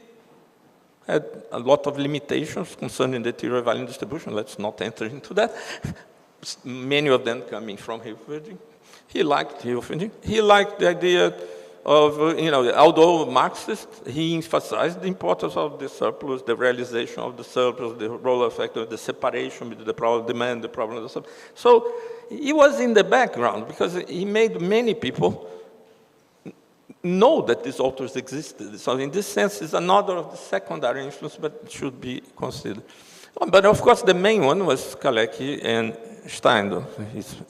had a lot of limitations concerning the theory of value distribution. Let's not enter into that. Many of them coming from IE-UFRJ. He liked IE-UFRJ. He liked the idea of, although Marxist, he emphasized the importance of the surplus, the realization of the surplus, the role effect of the separation between the problem of demand, the problem of the surplus. So he was in the background because he made many people know that these authors existed. So in this sense, it's another of the secondary influence, but it should be considered. But of course, the main one was Kalecki and Stein,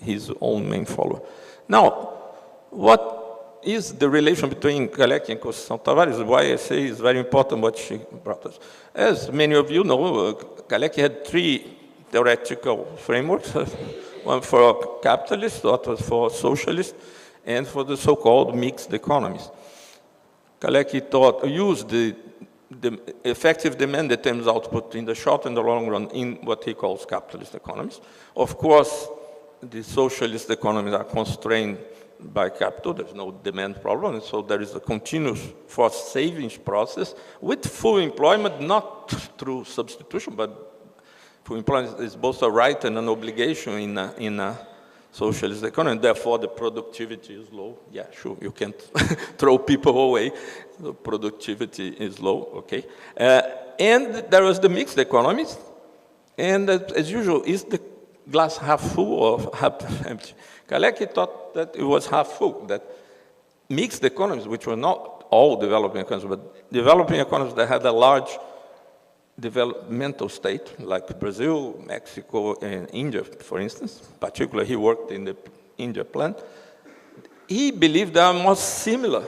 his own main follower. Now, what is the relation between Kalecki and Conceição Tavares? Why I say it's very important what she brought us. As many of you know, Kalecki had three theoretical frameworks, one for capitalists, one was for socialists, and for the so-called mixed economies. Kalecki used the effective demand determines output in the short and the long run in what he calls capitalist economies. Of course, the socialist economies are constrained by capital. There's no demand problem, and so there is a continuous forced savings process with full employment, not through substitution, but full employment is both a right and an obligation in a socialist economy. Therefore, the productivity is low. Yeah, sure, you can't throw people away. The productivity is low, okay? And there was the mixed economies, and as usual, is the glass half full or half empty? Kalecki thought that it was half full, that mixed economies, which were not all developing economies, but developing economies that had a large developmental state, like Brazil, Mexico, and India, for instance. Particularly, he worked in the India plan. He believed they are more similar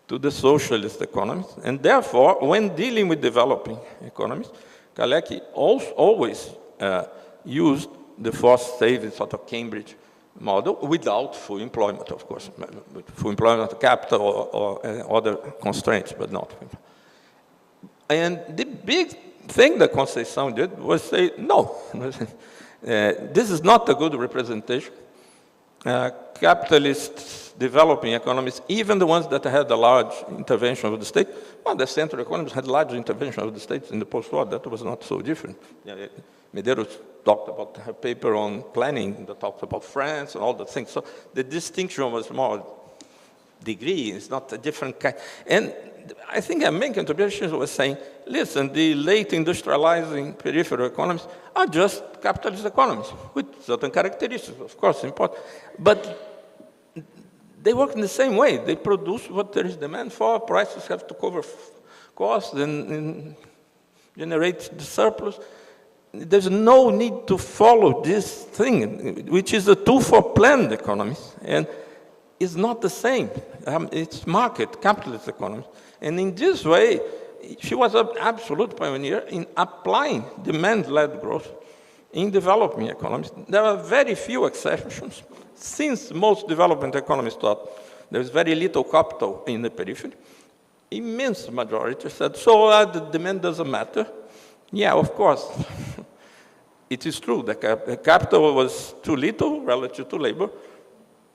to the socialist economies, and therefore, when dealing with developing economies, Kalecki always used the forced savings sort of Cambridge model without full employment, of course, with full employment of capital or other constraints, but not. And the big thing that Conceição did was say, no, this is not a good representation. Capitalist developing economies, even the ones that had a large intervention of the state, well, the central economies had large intervention of the states in the post-war. That was not so different. Medeiros talked about her paper on planning, that talked about France and all the things. So the distinction was more degree, it's not a different kind. And I think a main contribution was saying, listen, the late industrializing peripheral economies are just capitalist economies with certain characteristics, of course, important. But they work in the same way. They produce what there is demand for, prices have to cover costs and generate the surplus. There's no need to follow this thing, which is a tool for planned economies. And it's not the same. It's market, capitalist economy. And in this way, she was an absolute pioneer in applying demand-led growth in developing economies. There are very few exceptions, since most development economists thought there's very little capital in the periphery. Immense majority said, so the demand doesn't matter. Yeah, of course. It is true, the capital was too little relative to labor,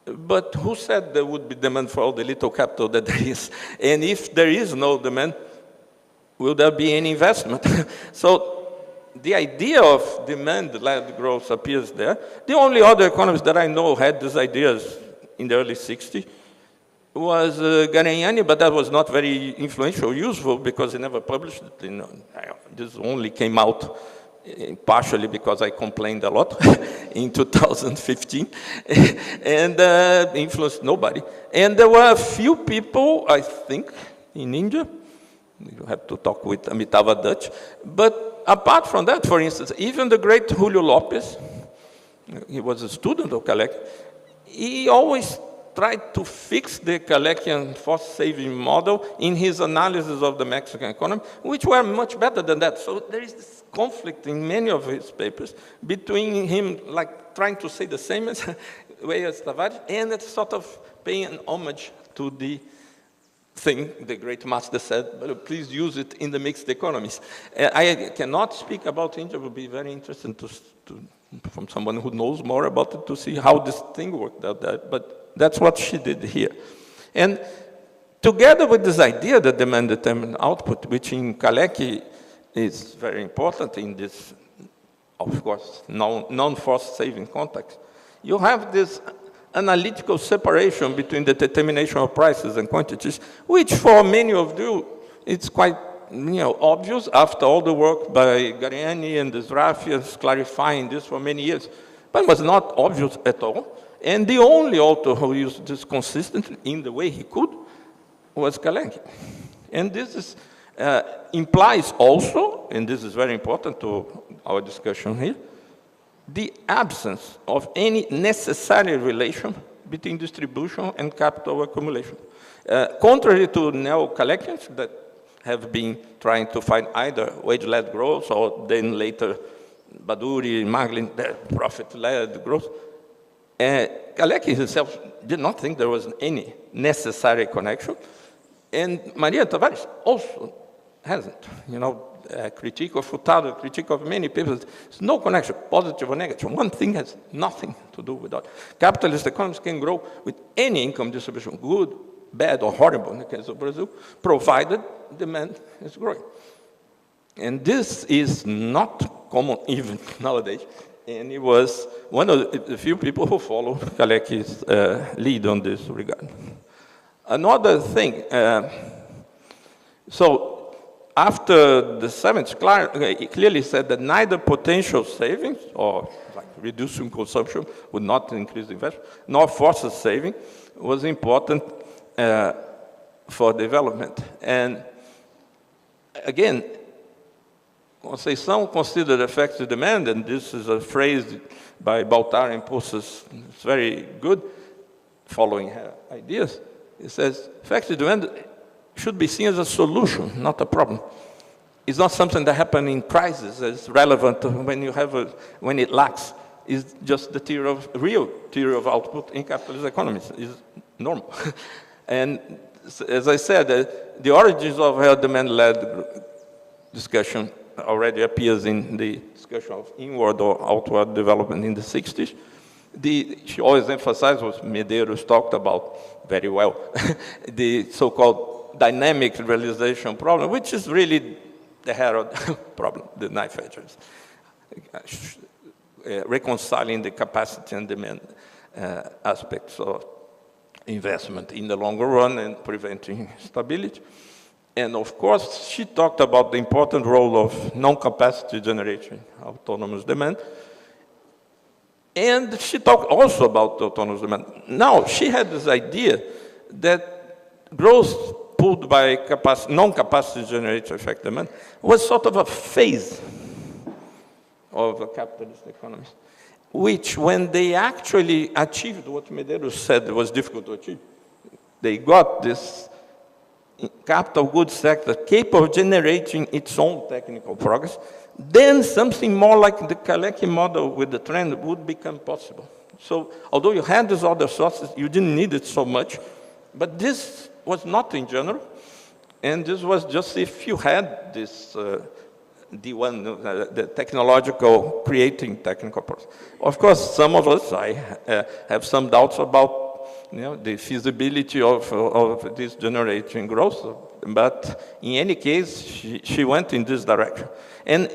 but who said there would be demand for all the little capital that there is? And if there is no demand, will there be any investment? So the idea of demand-led growth appears there. The only other economists that I know had these ideas in the early 60s was Gabriel, but that was not very influential, useful, because he never published it. You know, this only came out partially because I complained a lot in 2015, and influenced nobody. And there were a few people, I think, in India. You have to talk with Amitabh Dutch. But apart from that, for instance, even the great Julio Lopez, he was a student of Kalecki, he always tried to fix the Kalekian force-saving model in his analysis of the Mexican economy, which were much better than that. So there is this conflict in many of his papers between him like trying to say the same way as Tavares, and it's sort of paying an homage to the thing the great master said, but please use it in the mixed economies. I cannot speak about India. It would be very interesting from someone who knows more about it to see how this thing worked out there. But that's what she did here. And together with this idea that demand-determined output, which in Kalecki is very important in this, of course, non-force-saving context, you have this analytical separation between the determination of prices and quantities, which for many of you, it's quite obvious after all the work by Gariani and the Zrafians clarifying this for many years, but it was not obvious at all. And the only author who used this consistently in the way he could was Kalecki. And this is, implies also, and this is very important to our discussion here, the absence of any necessary relation between distribution and capital accumulation. Contrary to neo-Kaleckians that have been trying to find either wage-led growth or then later Baduri, Maglin, profit-led growth, Kalecki himself did not think there was any necessary connection, and Maria Tavares also hasn't. Critique of Furtado, critique of many people, there's no connection, positive or negative. One thing has nothing to do with that. Capitalist economies can grow with any income distribution, good, bad, or horrible in the case of Brazil, provided demand is growing. And this is not common even nowadays. And he was one of the few people who follow Kalecki's lead on this regard. Another thing, so after the 70s, he clearly said that neither potential savings, or like reducing consumption would not increase investment, nor forced saving was important for development. And again, Conceição considered effective demand, and this is a phrase by Baltar and Posses, it's very good, following her ideas. It says, effective demand should be seen as a solution, not a problem. It's not something that happens in crisis. It's relevant when you have when it lacks. It's just the real theory of output in capitalist economies. It's normal. And as I said, the origins of her demand-led discussion already appears in the discussion of inward or outward development in the 60s. She always emphasized what Medeiros talked about very well, the so-called dynamic realization problem, which is really the Herod problem, the knife edges, reconciling the capacity and demand aspects of investment in the longer run and preventing instability. And of course, she talked about the important role of non-capacity generation, autonomous demand. And she talked also about autonomous demand. Now, she had this idea that growth pulled by non-capacity generated effect demand was sort of a phase of a capitalist economy, which when they actually achieved what Medeiros said was difficult to achieve, they got this capital goods sector capable of generating its own technical progress, then something more like the Kalecki model with the trend would become possible. So although you had these other sources, you didn't need it so much, but this was not in general, and this was just if you had this D1, the technological, creating technical process. Of course, some of us, I have some doubts about the feasibility of this generating growth, but in any case, she went in this direction. And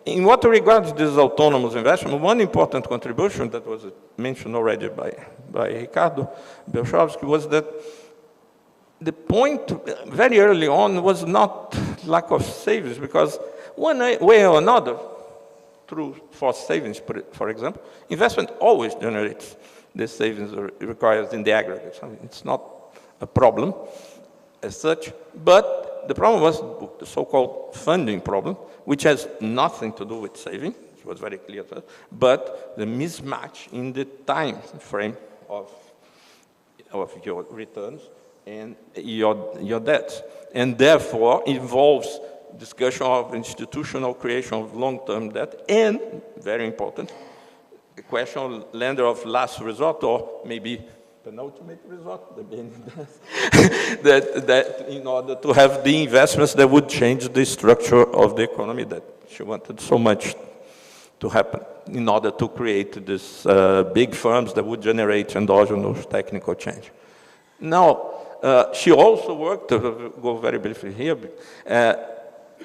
in what regards this autonomous investment, one important contribution that was mentioned already by Ricardo Bielschowsky was that the point very early on was not lack of savings, because one way or another, through forced savings, for example, investment always generates the savings it requires in the aggregate. I mean, it's not a problem as such, but the problem was the so-called funding problem, which has nothing to do with saving, it was very clear to us, but the mismatch in the time frame of your returns and your debts, and therefore involves discussion of institutional creation of long-term debt, and, very important, the question of lender of last resort, or maybe penultimate resort, the BNDES, that in order to have the investments that would change the structure of the economy that she wanted so much to happen, in order to create these big firms that would generate endogenous technical change. Now, she also worked, to go very briefly here,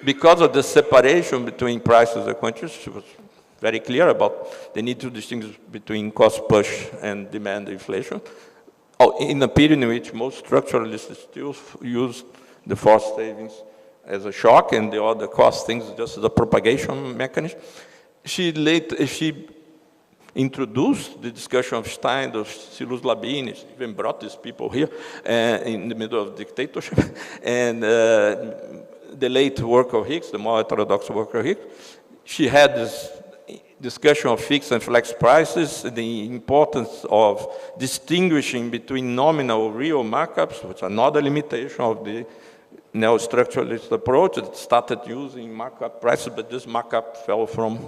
because of the separation between prices and quantities. She was very clear about the need to distinguish between cost push and demand inflation, in a period in which most structuralists still use the forced savings as a shock and the other cost things just as a propagation mechanism. She introduced the discussion of Stein, of Silus Labinis, even brought these people here in the middle of dictatorship, and the late work of Hicks, the more heterodox work of Hicks. She had this discussion of fixed and flex prices, the importance of distinguishing between nominal real markups, which are another limitation of the neo-structuralist approach. It started using markup prices, but this markup fell from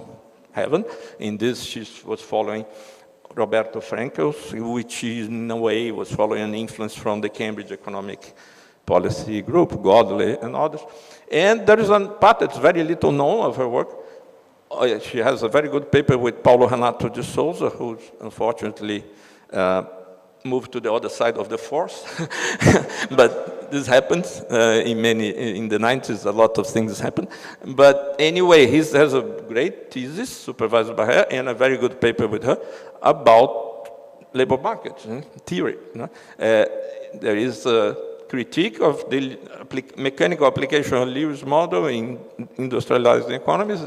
heaven. In this, she was following Roberto Frankel's, which in a way was following an influence from the Cambridge Economic Policy Group, Godley and others. And there is a part that's very little known of her work. She has a very good paper with Paulo Renato de Souza, who unfortunately moved to the other side of the force. But this happens in the 90s, a lot of things happen. But anyway, he has a great thesis supervised by her and a very good paper with her about labor markets theory. There is a critique of the mechanical application of Lewis' model in industrialized economies.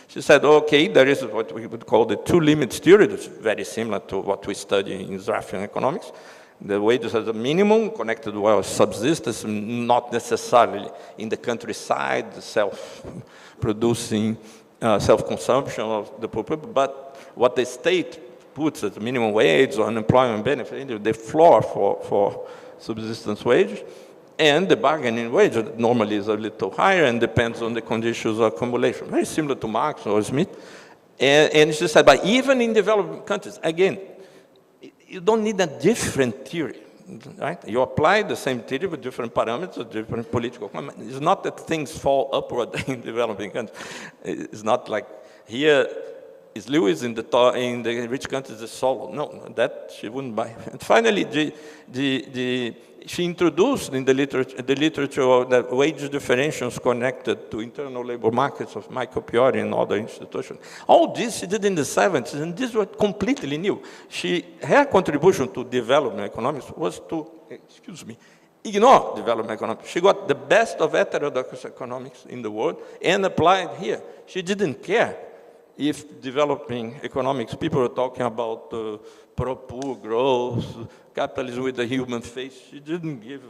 She said, okay, there is what we would call the two-limits theory. That's very similar to what we study in Zaffian economics. The wages as a minimum connected with subsistence, not necessarily in the countryside, the self-producing, self-consumption of the poor people, but what the state puts as minimum wage or unemployment benefit, the floor for subsistence wages, and the bargaining wage that normally is a little higher and depends on the conditions of accumulation. Very similar to Marx or Smith. And she said, but even in developing countries, again, you don't need a different theory, right? You apply the same theory with different parameters, different political. It's not that things fall upward in developing countries. It's not like here is Lewis in the rich countries is Solo. No, that she wouldn't buy. And finally, she introduced in the literature the wage differentials connected to internal labor markets of Michael Piori and other institutions. All this she did in the 70s, and this was completely new. Her contribution to development economics was to, ignore development economics. She got the best of heterodox economics in the world and applied here. She didn't care if developing economics, people were talking about pro-poor growth, capitalism with the human face. She didn't give,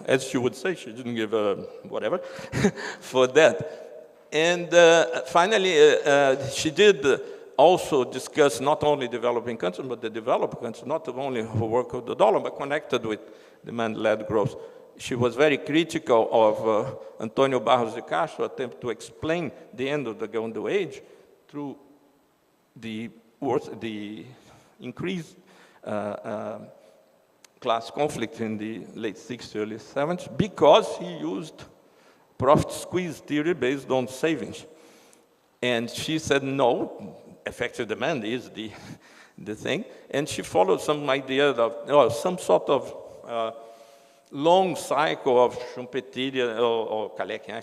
as she would say, she didn't give whatever for that. And finally, she did also discuss not only developing countries, but the developed countries, not only who work with the dollar, but connected with demand-led growth. she was very critical of Antonio Barros de Castro attempt to explain the end of the Golden Age through the increased class conflict in the late 60s, early 70s, because he used profit squeeze theory based on savings. And she said, no, effective demand is the thing. And she followed some idea of some sort of long cycle of Schumpeterian or Kalekian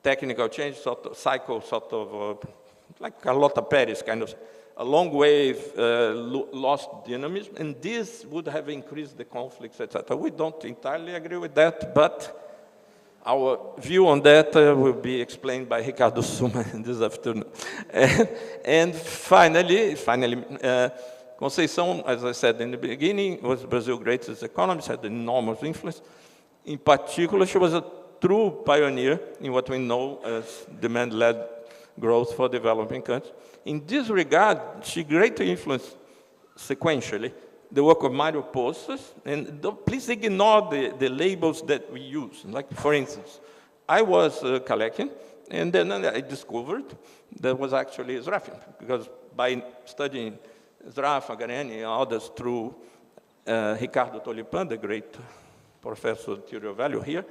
technical change cycle, like Carlota Perez kind of, a long wave, lost dynamism, and this would have increased the conflicts, etc. We don't entirely agree with that, but our view on that will be explained by Ricardo Suma this afternoon. And finally, Conceição, as I said in the beginning, was Brazil's greatest economist, had enormous influence. In particular, she was a true pioneer in what we know as demand-led growth for developing countries. In this regard, she greatly influenced sequentially the work of Mário Poças, and please ignore the labels that we use. Like, for instance, I was Kalekian, and then I discovered that was actually Sraffian, because by studying Sraffa, Gareni, and others through Ricardo Tolipan, the great professor of theory of value here,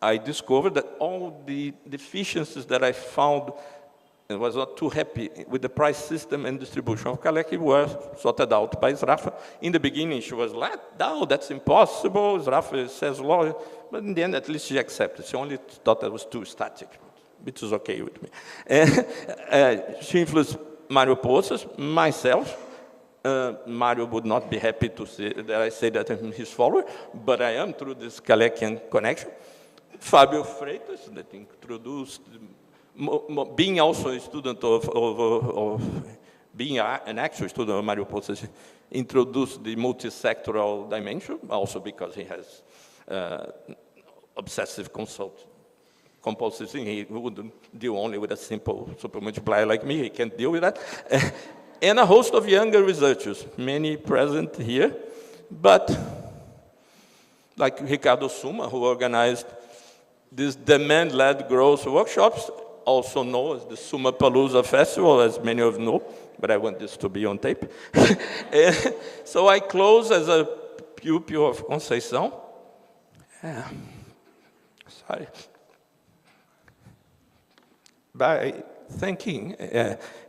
I discovered that all the deficiencies that I found and was not too happy with the price system and distribution of Kaleki were sorted out by Sraffa. In the beginning, she was like, no, that's impossible. Sraffa says law. But in the end, at least she accepted. She only thought that was too static, which is okay with me. She influenced Mário Poças, myself. Mário would not be happy to say that I say that I'm his follower, but I am through this Kalekian connection. Fábio Freitas, that introduced, being also a student being an actual student of Mário Poças, introduced the multi-sectoral dimension, also because he has obsessive compulsive thing. He wouldn't deal only with a simple supermultiplier like me. He can't deal with that. And a host of younger researchers, many present here, but like Ricardo Suma, who organized these demand-led growth workshops, also known as the Suma Palooza Festival, as many of you know, but I want this to be on tape. So I close as a pupil of Conceição. Sorry. By thanking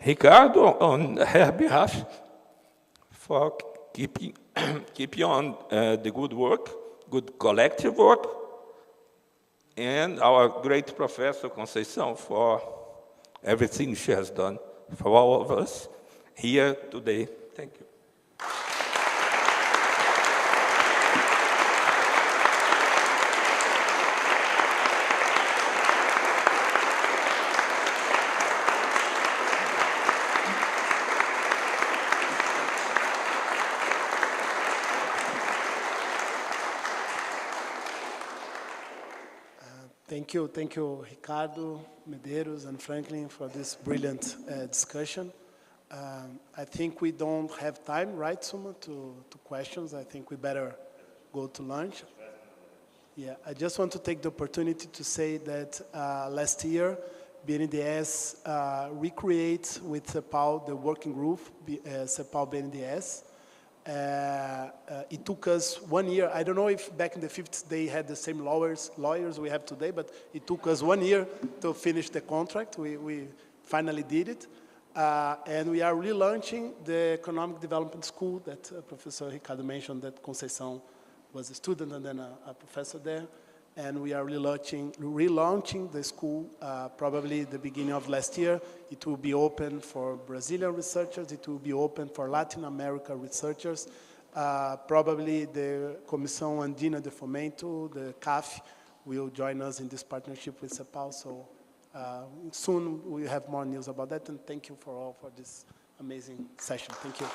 Ricardo on her behalf for keeping on the good work, good collective work, and our great professor Conceição for everything she has done for all of us here today. Thank you. Thank you, Ricardo, Medeiros, and Franklin for this brilliant discussion. I think we don't have time, right, Suma, to questions. I think we better go to lunch. Yeah, I just want to take the opportunity to say that last year, BNDES recreate with CEPAL the working group, CEPAL BNDES. It took us 1 year. I don't know if back in the 50s they had the same lawyers we have today, but it took us 1 year to finish the contract. We finally did it. And we are relaunching the Economic Development School that Professor Ricardo mentioned, that Conceição was a student and then a professor there. And we are relaunching the school probably the beginning of last year. It will be open for Brazilian researchers. It will be open for Latin America researchers. Probably the Comissão Andina de Fomento, the CAF, will join us in this partnership with CEPAL. So soon we'll have more news about that. And thank you for this amazing session. Thank you.